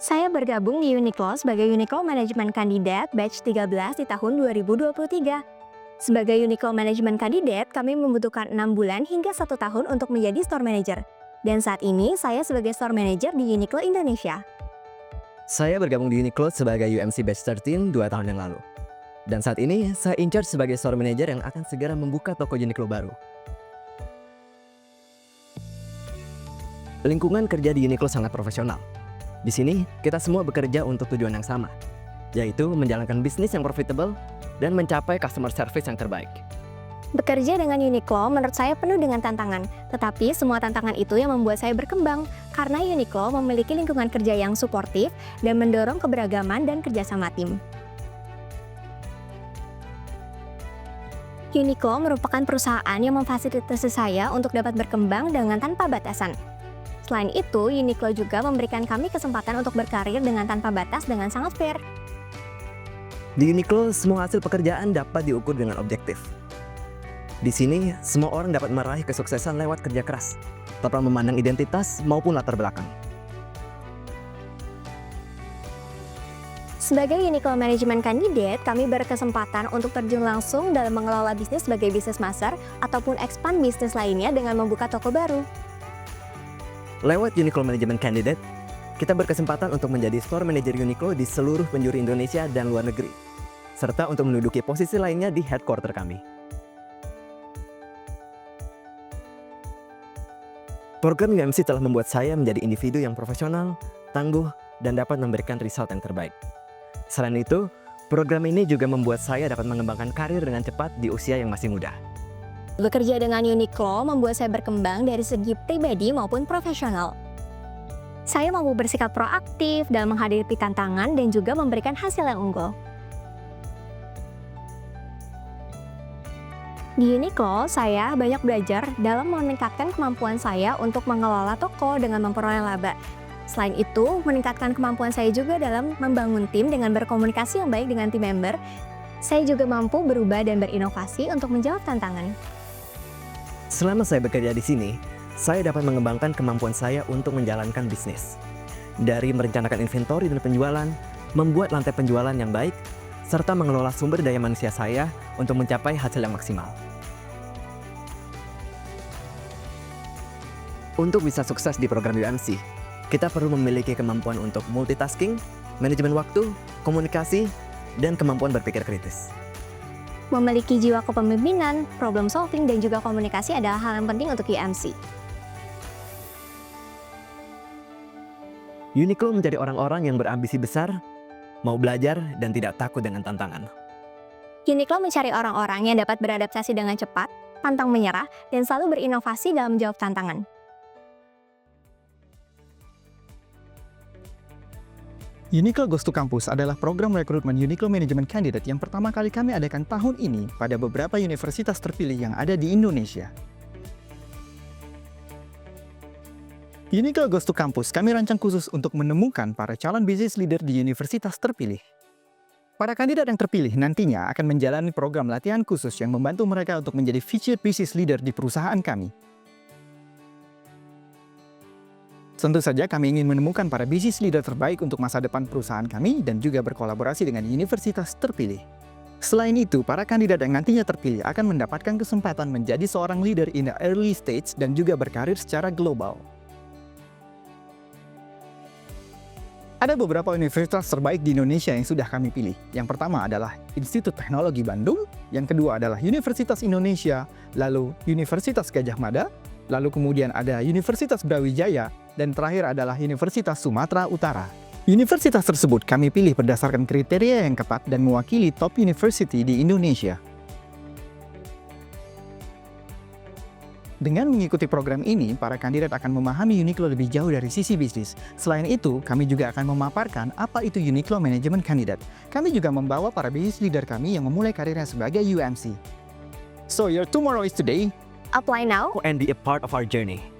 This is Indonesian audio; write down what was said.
Saya bergabung di Uniqlo sebagai Uniqlo Management Candidate Batch 13 di tahun 2023. Sebagai Uniqlo Management Candidate, kami membutuhkan 6 bulan hingga 1 tahun untuk menjadi Store Manager. Dan saat ini, saya sebagai Store Manager di Uniqlo Indonesia. Saya bergabung di Uniqlo sebagai UMC Batch 13 2 tahun yang lalu. Dan saat ini, saya in charge sebagai Store Manager yang akan segera membuka toko Uniqlo baru. Lingkungan kerja di Uniqlo sangat profesional. Di sini, kita semua bekerja untuk tujuan yang sama, yaitu menjalankan bisnis yang profitable dan mencapai customer service yang terbaik. Bekerja dengan Uniqlo menurut saya penuh dengan tantangan, tetapi semua tantangan itu yang membuat saya berkembang, karena Uniqlo memiliki lingkungan kerja yang suportif dan mendorong keberagaman dan kerjasama tim. Uniqlo merupakan perusahaan yang memfasilitasi saya untuk dapat berkembang dengan tanpa batasan. Selain itu, Uniqlo juga memberikan kami kesempatan untuk berkarir dengan tanpa batas dengan sangat fair. Di Uniqlo, semua hasil pekerjaan dapat diukur dengan objektif. Di sini, semua orang dapat meraih kesuksesan lewat kerja keras, tanpa memandang identitas maupun latar belakang. Sebagai Uniqlo Management Candidate, kami berkesempatan untuk terjun langsung dalam mengelola bisnis sebagai business master ataupun expand bisnis lainnya dengan membuka toko baru. Lewat Uniqlo Management Candidate, kita berkesempatan untuk menjadi Store Manager Uniqlo di seluruh penjuru Indonesia dan luar negeri, serta untuk menduduki posisi lainnya di headquarter kami. Program UMC telah membuat saya menjadi individu yang profesional, tangguh, dan dapat memberikan result yang terbaik. Selain itu, program ini juga membuat saya dapat mengembangkan karir dengan cepat di usia yang masih muda. Bekerja dengan Uniqlo membuat saya berkembang dari segi pribadi maupun profesional. Saya mampu bersikap proaktif dalam menghadapi tantangan dan juga memberikan hasil yang unggul. Di Uniqlo, saya banyak belajar dalam meningkatkan kemampuan saya untuk mengelola toko dengan memperoleh laba. Selain itu, meningkatkan kemampuan saya juga dalam membangun tim dengan berkomunikasi yang baik dengan tim member. Saya juga mampu berubah dan berinovasi untuk menjawab tantangan. Selama saya bekerja di sini, saya dapat mengembangkan kemampuan saya untuk menjalankan bisnis. Dari merencanakan inventory dan penjualan, membuat lantai penjualan yang baik, serta mengelola sumber daya manusia saya untuk mencapai hasil yang maksimal. Untuk bisa sukses di program UMC, kita perlu memiliki kemampuan untuk multitasking, manajemen waktu, komunikasi, dan kemampuan berpikir kritis. Memiliki jiwa kepemimpinan, problem solving, dan juga komunikasi adalah hal yang penting untuk UMC. Uniqlo menjadi orang-orang yang berambisi besar, mau belajar, dan tidak takut dengan tantangan. Uniqlo mencari orang-orang yang dapat beradaptasi dengan cepat, pantang menyerah, dan selalu berinovasi dalam menjawab tantangan. Uniqlo Goes to Campus adalah program rekrutmen Uniqlo Management Candidate yang pertama kali kami adakan tahun ini pada beberapa universitas terpilih yang ada di Indonesia. Uniqlo Goes to Campus kami rancang khusus untuk menemukan para calon business leader di universitas terpilih. Para kandidat yang terpilih nantinya akan menjalani program latihan khusus yang membantu mereka untuk menjadi future business leader di perusahaan kami. Tentu saja kami ingin menemukan para business leader terbaik untuk masa depan perusahaan kami dan juga berkolaborasi dengan universitas terpilih. Selain itu, para kandidat yang nantinya terpilih akan mendapatkan kesempatan menjadi seorang leader in the early stage dan juga berkarir secara global. Ada beberapa universitas terbaik di Indonesia yang sudah kami pilih. Yang pertama adalah Institut Teknologi Bandung, yang kedua adalah Universitas Indonesia, lalu Universitas Gadjah Mada, lalu kemudian ada Universitas Brawijaya, dan terakhir adalah Universitas Sumatera Utara. Universitas tersebut kami pilih berdasarkan kriteria yang ketat dan mewakili top university di Indonesia. Dengan mengikuti program ini, para kandidat akan memahami Uniqlo lebih jauh dari sisi bisnis. Selain itu, kami juga akan memaparkan apa itu Uniqlo Management Candidate. Kami juga membawa para business leader kami yang memulai karirnya sebagai UMC. So your tomorrow is today. Apply now And be a part of our journey.